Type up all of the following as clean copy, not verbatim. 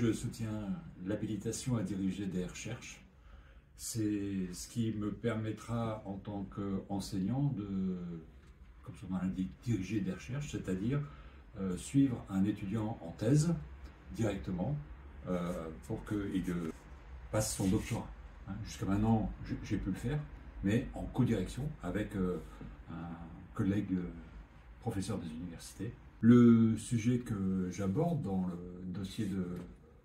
Je soutiens l'habilitation à diriger des recherches. C'est ce qui me permettra en tant qu'enseignant de, comme son nom l'indique, diriger des recherches, c'est-à-dire suivre un étudiant en thèse directement pour qu'il passe son doctorat. Jusqu'à maintenant, j'ai pu le faire, mais en codirection avec un collègue professeur des universités. Le sujet que j'aborde dans le dossier de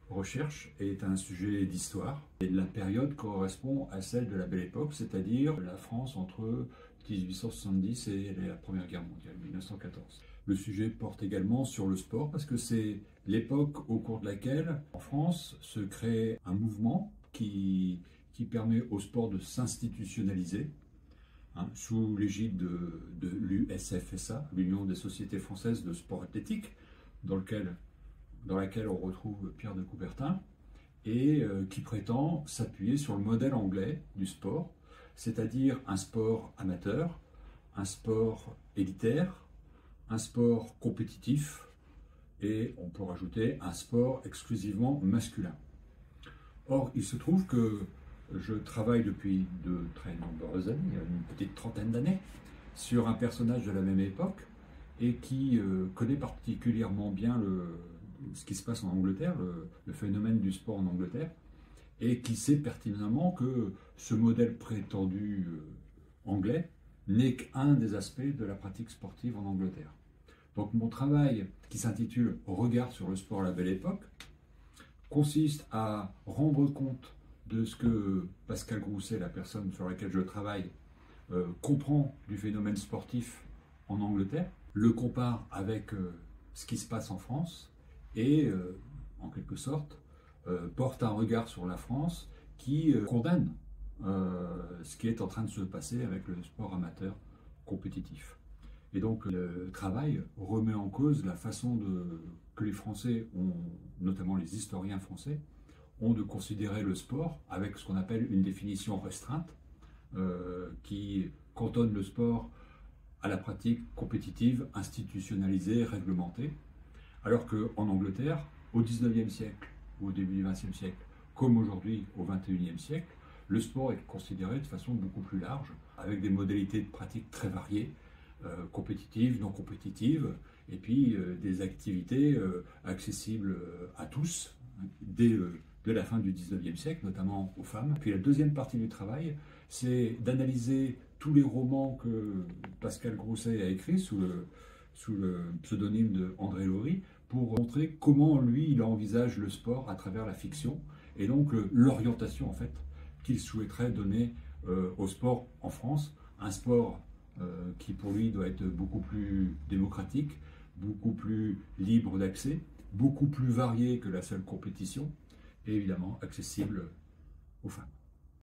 recherche est un sujet d'histoire. Et la période correspond à celle de la Belle Époque, c'est-à-dire la France entre 1870 et la Première Guerre mondiale, 1914. Le sujet porte également sur le sport parce que c'est l'époque au cours de laquelle, en France, se crée un mouvement qui permet au sport de s'institutionnaliser, sous l'égide de l'USFSA, l'Union des sociétés françaises de sport athlétique, dans laquelle on retrouve Pierre de Coubertin, et qui prétend s'appuyer sur le modèle anglais du sport, c'est-à-dire un sport amateur, un sport élitaire, un sport compétitif, et on peut rajouter un sport exclusivement masculin. Or, il se trouve que je travaille depuis de très nombreuses années, une petite trentaine d'années, sur un personnage de la même époque et qui connaît particulièrement bien ce qui se passe en Angleterre, le phénomène du sport en Angleterre, et qui sait pertinemment que ce modèle prétendu anglais n'est qu'un des aspects de la pratique sportive en Angleterre. Donc mon travail, qui s'intitule « Regard sur le sport à la Belle Époque », consiste à rendre compte de ce que Pascal Grousset, la personne sur laquelle je travaille, comprend du phénomène sportif en Angleterre, le compare avec ce qui se passe en France et, en quelque sorte, porte un regard sur la France qui condamne ce qui est en train de se passer avec le sport amateur compétitif. Et donc le travail remet en cause la façon que les Français ont, notamment les historiens français, ont de considérer le sport avec ce qu'on appelle une définition restreinte qui cantonne le sport à la pratique compétitive, institutionnalisée, réglementée, alors qu'en Angleterre, au XIXe siècle ou au début du XXe siècle, comme aujourd'hui au XXIe siècle, le sport est considéré de façon beaucoup plus large, avec des modalités de pratique très variées, compétitives, non compétitives, et puis des activités accessibles à tous, dès la fin du XIXe siècle, notamment aux femmes. Puis la deuxième partie du travail, c'est d'analyser tous les romans que Pascal Grousset a écrits sous le pseudonyme de André Laurie, pour montrer comment lui, il envisage le sport à travers la fiction, et donc l'orientation en fait qu'il souhaiterait donner au sport en France, un sport qui pour lui doit être beaucoup plus démocratique, beaucoup plus libre d'accès, beaucoup plus varié que la seule compétition, et évidemment accessible aux femmes.